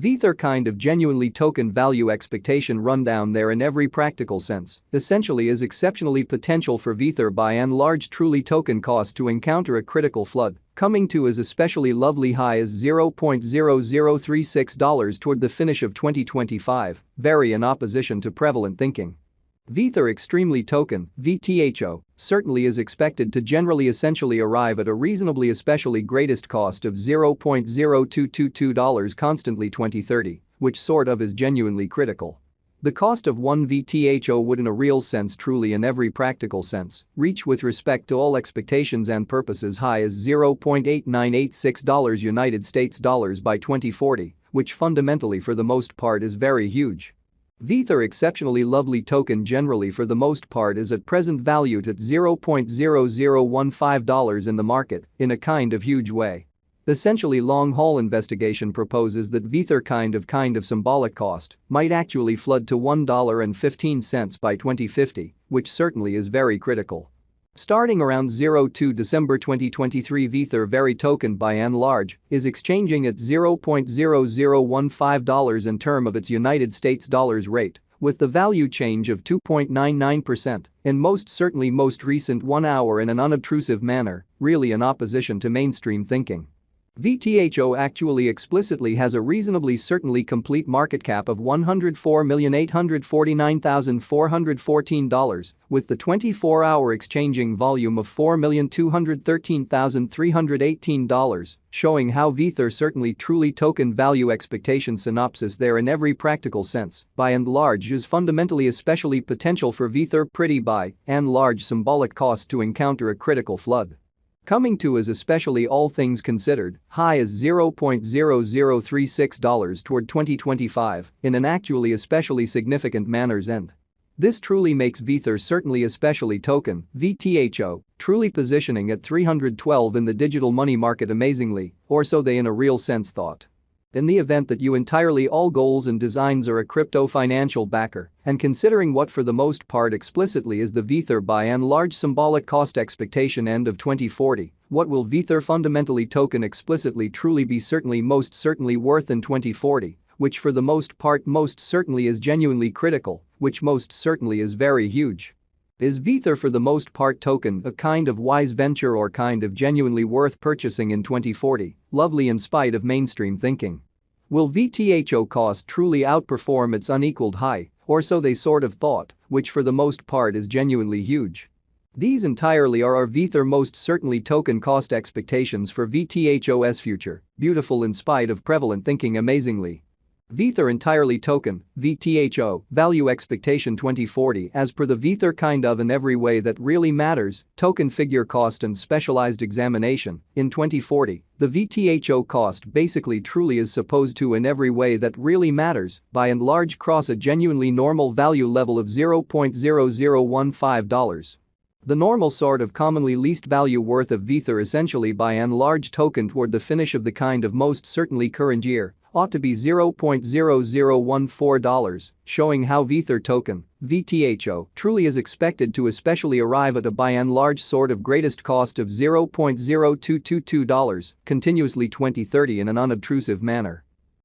Vthor kind of genuinely token value expectation rundown there in every practical sense essentially is exceptionally potential for Vthor by and large truly token cost to encounter a critical flood, coming to as especially lovely high as $0.0036 toward the finish of 2025, very in opposition to prevalent thinking. Vthor extremely token, VTHO, certainly is expected to generally essentially arrive at a reasonably especially greatest cost of $0.0222 constantly 2030, which sort of is genuinely critical. The cost of one VTHO would in a real sense truly in every practical sense reach with respect to all expectations and purposes high as $0.8986 United States dollars by 2040, which fundamentally for the most part is very huge. Vthor exceptionally lovely token generally for the most part is at present valued at $0.0015 in the market in a kind of huge way. Essentially long-haul investigation proposes that Vthor kind of symbolic cost might actually flood to $1.15 by 2050, which certainly is very critical. Starting around 02 December 2023 Vthor very token by and large is exchanging at $0.0015 in term of its United States dollars rate, with the value change of 2.99% in most certainly most recent 1 hour in an unobtrusive manner, really in opposition to mainstream thinking. VTHO actually explicitly has a reasonably certainly complete market cap of $104,849,414, with the 24-hour exchanging volume of $4,213,318, showing how Vthor certainly truly token value expectation synopsis there in every practical sense, by and large is fundamentally especially potential for Vthor pretty by and large symbolic cost to encounter a critical flood. Coming to as especially all things considered, high as $0.0036 toward 2025 in an actually especially significant manner's end. This truly makes Vthor certainly especially token, VTHO, truly positioning at 312 in the digital money market amazingly, or so they in a real sense thought. In the event that you entirely all goals and designs are a crypto financial backer, and considering what for the most part explicitly is the Vthor by and large symbolic cost expectation end of 2040, what will Vthor fundamentally token explicitly truly be certainly most certainly worth in 2040, which for the most part most certainly is genuinely critical, which most certainly is very huge. Is Vthor for the most part token a kind of wise venture or kind of genuinely worth purchasing in 2040, lovely in spite of mainstream thinking? Will VTHO cost truly outperform its unequaled high, or so they sort of thought, which for the most part is genuinely huge? These entirely are our Vthor most certainly token cost expectations for VTHO's future, beautiful in spite of prevalent thinking amazingly. Vthor entirely token, VTHO, value expectation 2040 as per the Vthor kind of in every way that really matters, token figure cost and specialized examination, in 2040, the VTHO cost basically truly is supposed to in every way that really matters, by and large cross a genuinely normal value level of $0.0015. The normal sort of commonly least value worth of Vthor essentially by and large token toward the finish of the kind of most certainly current year ought to be $0.0014, showing how Vthor token, VTHO, truly is expected to especially arrive at a by and large sort of greatest cost of $0.0222, continuously 2030 in an unobtrusive manner.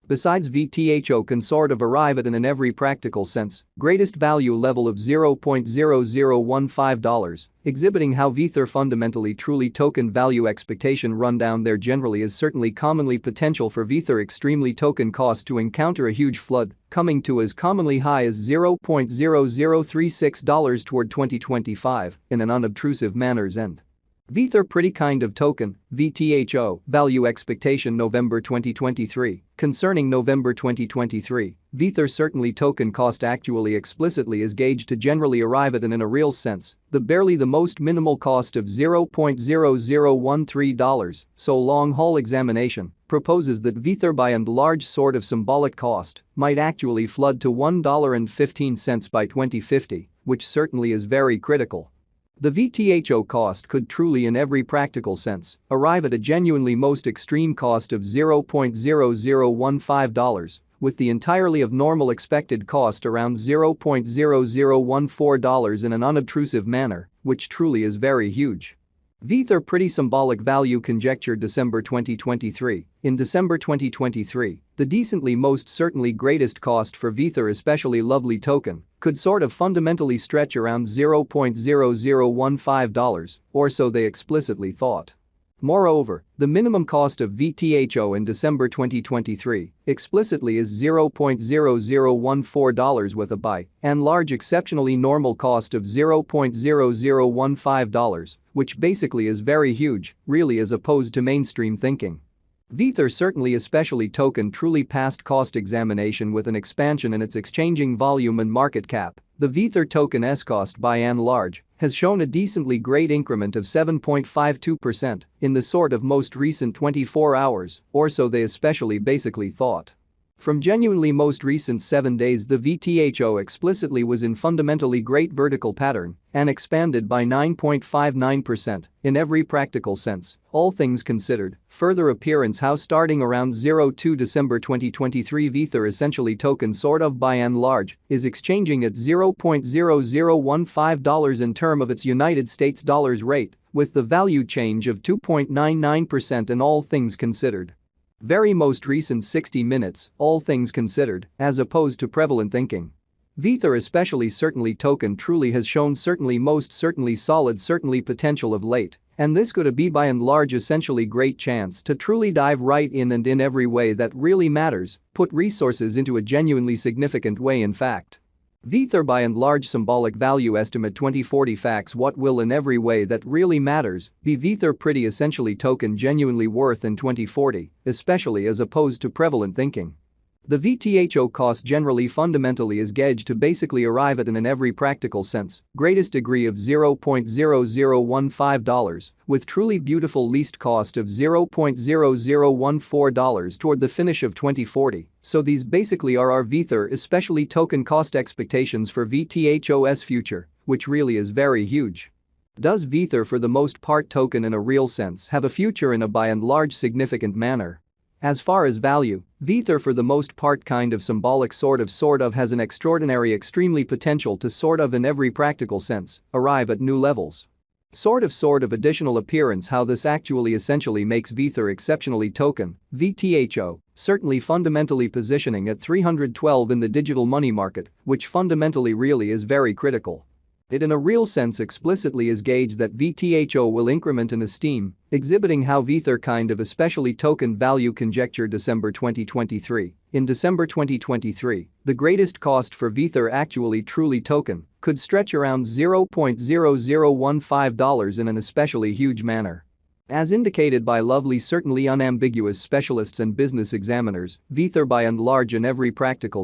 Besides VTHO can sort of arrive at in every practical sense, greatest value level of $0.0015, exhibiting how Vthor fundamentally truly token value expectation rundown there generally is certainly commonly potential for Vthor extremely token cost to encounter a huge flood, coming to as commonly high as $0.0036 toward 2025 in an unobtrusive manner's end. Vthor pretty kind of token, VTHO, value expectation November 2023. Concerning November 2023, Vthor certainly token cost actually explicitly is gauged to generally arrive at in a real sense, the barely the most minimal cost of $0.0013, so long-haul examination proposes that Vthor by and large sort of symbolic cost might actually flood to $1.15 by 2050, which certainly is very critical. The VTHO cost could truly in every practical sense arrive at a genuinely most extreme cost of $0.0015, with the entirely of normal expected cost around $0.0014 in an unobtrusive manner, which truly is very huge. Vethor pretty symbolic value conjecture December 2023. In December 2023, the decently most certainly greatest cost for Vethor especially lovely token could sort of fundamentally stretch around $0.0015 or so they explicitly thought. Moreover, the minimum cost of Vtho in December 2023 explicitly is $0.0014 with a by and large exceptionally normal cost of $0.0015, which basically is very huge, really as opposed to mainstream thinking. Vethor certainly especially token truly passed cost examination with an expansion in its exchanging volume and market cap. The Vethor token's cost by and large has shown a decently great increment of 7.52% in the sort of most recent 24 hours, or so they especially basically thought. From genuinely most recent 7 days the Vtho explicitly was in fundamentally great vertical pattern and expanded by 9.59% in every practical sense, all things considered. Further appearance how starting around 02 December 2023 Vethor essentially token sort of by and large is exchanging at $0.0015 in term of its United States dollars rate with the value change of 2.99% in all things considered. Very most recent 60 minutes, all things considered, as opposed to prevalent thinking. Vethor especially certainly token truly has shown certainly most certainly solid certainly potential of late, and this could be by and large essentially great chance to truly dive right in and in every way that really matters, put resources into a genuinely significant way in fact. Vethor by and large symbolic value estimate 2040 facts what will in every way that really matters be Vethor pretty essentially token genuinely worth in 2040, especially as opposed to prevalent thinking. The Vtho cost generally fundamentally is gauged to basically arrive at an in every practical sense greatest degree of $0.0015 with truly beautiful least cost of $0.0014 toward the finish of 2040, so these basically are our Vethor especially token cost expectations for Vtho's future, which really is very huge. Does Vethor for the most part token in a real sense have a future in a by and large significant manner? As far as value, Vethor for the most part kind of symbolic sort of has an extraordinary extremely potential to sort of in every practical sense arrive at new levels. Sort of additional appearance how this actually essentially makes Vethor exceptionally token, Vtho, certainly fundamentally positioning at 312 in the digital money market, which fundamentally really is very critical. It in a real sense explicitly is gauged that Vtho will increment in esteem, exhibiting how Vethor kind of especially token value conjecture December 2023. In December 2023, the greatest cost for Vethor actually truly token could stretch around $0.0015 in an especially huge manner. As indicated by lovely certainly unambiguous specialists and business examiners, Vethor by and large in every practical